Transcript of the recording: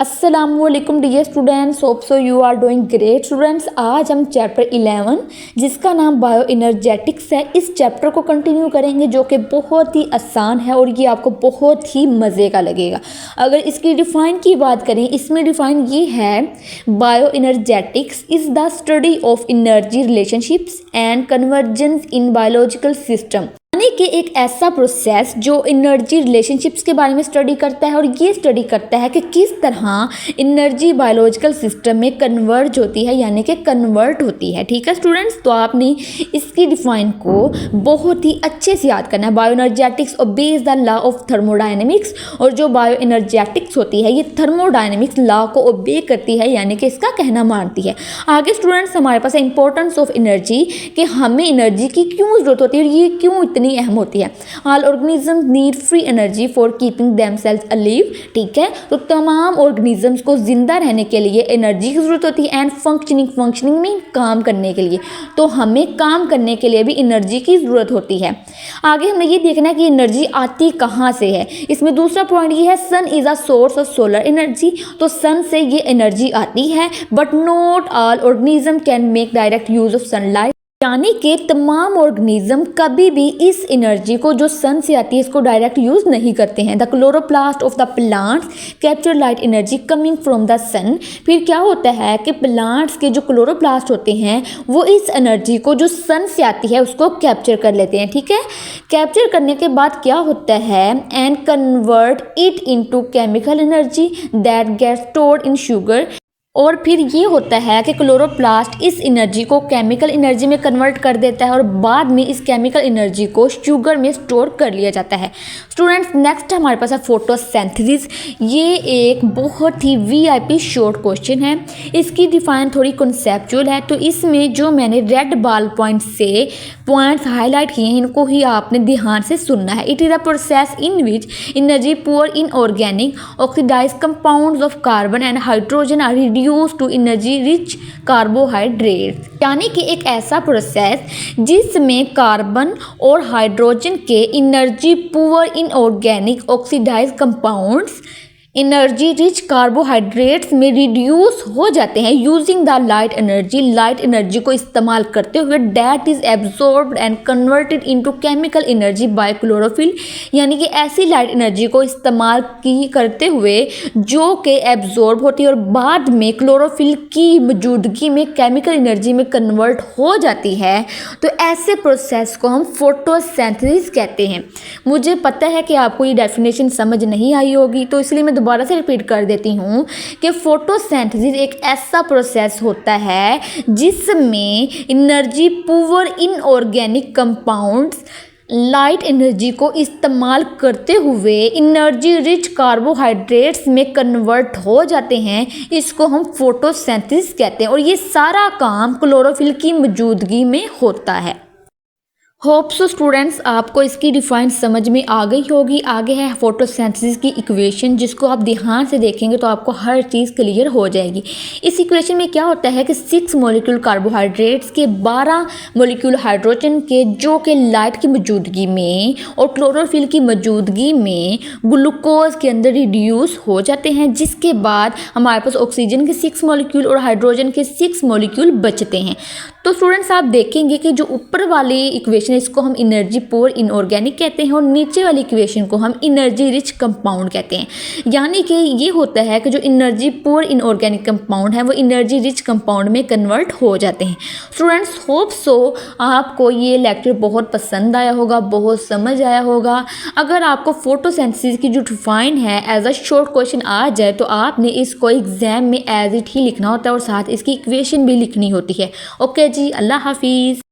अस्सलामुअलैकुम dear students, hope so you are doing great students. आज हम चैप्टर 11 जिसका नाम बायो एनर्जेटिक्स है, इस चैप्टर को कंटिन्यू करेंगे जो कि बहुत ही आसान है और ये आपको बहुत ही मज़े का लगेगा। अगर इसकी डिफ़ाइन की बात करें, इसमें डिफ़ाइन ये है, bio energetics is the study of energy relationships and convergence in biological system, यानी कि एक ऐसा प्रोसेस जो एनर्जी रिलेशनशिप्स के बारे में स्टडी करता है और ये स्टडी करता है कि किस तरह एनर्जी बायोलॉजिकल सिस्टम में कन्वर्ज होती है, यानी कि कन्वर्ट होती है। ठीक है स्टूडेंट्स, तो आपने इसकी डिफाइन को बहुत ही अच्छे से याद करना है। Bio energetics obeys the law of thermodynamics, और जो बायो एनर्जेटिक्स होती है ये थर्मोडायनेमिक्स लॉ को ओबे करती है, यानी कि इसका कहना मानती है। आगे स्टूडेंट्स हमारे पास है इंपॉर्टेंस ऑफ एनर्जी, कि हमें एनर्जी की क्यों ज़रूरत होती है और ये क्यों इतनी अहम होती है। All organisms need free energy for keeping themselves अलिव। ठीक है, तो तमाम ऑर्गेनिजम्स को जिंदा रहने के लिए एनर्जी की जरूरत होती है एंड फंक्शनिंग में काम करने के लिए, तो हमें काम करने के लिए भी एनर्जी की ज़रूरत होती है। आगे हमें ये देखना है कि एनर्जी आती कहाँ से है। इसमें दूसरा पॉइंट ये है, sun is a source of solar energy, तो सन से ये एनर्जी आती है, but not all organism can make direct use of sunlight, यानी कि तमाम ऑर्गेनिज्म कभी भी इस एनर्जी को जो सन से आती है इसको डायरेक्ट यूज़ नहीं करते हैं। The chloroplast of the plants capture light energy coming from the sun. फिर क्या होता है कि प्लांट्स के जो क्लोरोप्लास्ट होते हैं वो इस एनर्जी को जो सन से आती है उसको कैप्चर कर लेते हैं। ठीक है, कैप्चर करने के बाद क्या होता है, and convert it into chemical energy that gets stored in sugar, और फिर ये होता है कि क्लोरोप्लास्ट इस एनर्जी को केमिकल एनर्जी में कन्वर्ट कर देता है और बाद में इस केमिकल एनर्जी को शुगर में स्टोर कर लिया जाता है। स्टूडेंट्स नेक्स्ट हमारे पास है फोटोसिंथेसिस। ये एक बहुत ही वीआईपी शॉर्ट क्वेश्चन है, इसकी डिफाइन थोड़ी कॉन्सेप्चुअल है, तो इसमें जो मैंने रेड बॉल पॉइंट से पॉइंट्स हाईलाइट किए हैं इनको ही आपने ध्यान से सुनना है। It is a process in which energy poor inorganic oxidise compounds of carbon and hydrogen are use to energy rich carbohydrates, यानी कि एक ऐसा प्रोसेस जिसमें कार्बन और हाइड्रोजन के energy poor inorganic oxidise compounds energy rich carbohydrates में reduce हो जाते हैं यूजिंग द लाइट एनर्जी को इस्तेमाल करते हुए, that is absorbed and converted into chemical energy by chlorophyll, यानी कि ऐसी लाइट एनर्जी को इस्तेमाल की करते हुए जो कि एब्जॉर्ब होती है और बाद में क्लोरोफिल की मौजूदगी में केमिकल एनर्जी में कन्वर्ट हो जाती है, तो ऐसे प्रोसेस को हम फोटोसिंथेसिस कहते हैं। मुझे पता है कि आपको ये डेफिनेशन समझ नहीं आई होगी, तो इसलिए मैं दोबारा से रिपीट कर देती हूँ कि फोटोसिंथेसिस एक ऐसा प्रोसेस होता है जिसमें energy poor in organic compounds light energy को इस्तेमाल करते हुए एनर्जी रिच कार्बोहाइड्रेट्स में कन्वर्ट हो जाते हैं, इसको हम फोटोसिंथेसिस कहते हैं, और ये सारा काम क्लोरोफिल की मौजूदगी में होता है। होप सो स्टूडेंट्स आपको इसकी डिफाइन समझ में आ गई होगी। आगे है फोटोसिंथेसिस की इक्वेशन, जिसको आप ध्यान से देखेंगे तो आपको हर चीज़ क्लियर हो जाएगी। इस इक्वेशन में क्या होता है कि 6 मॉलिक्यूल कार्बोहाइड्रेट्स के 12 मॉलिक्यूल हाइड्रोजन के जो कि लाइट की मौजूदगी में और क्लोरोफिल की मौजूदगी में ग्लूकोज के अंदर रिड्यूस हो जाते हैं, जिसके बाद हमारे पास ऑक्सीजन के 6 मॉलिक्यूल और हाइड्रोजन के 6 मॉलिक्यूल बचते हैं। तो स्टूडेंट्स आप देखेंगे कि जो ऊपर वाली इक्वेशन इसको हम एनर्जी पुअर इनऑर्गेनिक कहते हैं और नीचे वाली इक्वेशन को हम एनर्जी रिच कंपाउंड कहते हैं, यानी कि ये होता है कि जो एनर्जी पुअर इनऑर्गेनिक कंपाउंड है वो एनर्जी रिच कंपाउंड में कन्वर्ट हो जाते हैं। स्टूडेंट्स होप सो आपको ये लेक्चर बहुत पसंद आया होगा, बहुत समझ आया होगा। अगर आपको फोटोसिंथेसिस की जो डिफाइन है एज अ शॉर्ट क्वेश्चन आ जाए तो आपने इसको एग्जाम में एज इट ही लिखना होता है और साथ इसकी इक्वेशन भी लिखनी होती है। ओके जी, अल्लाह हाफिज़।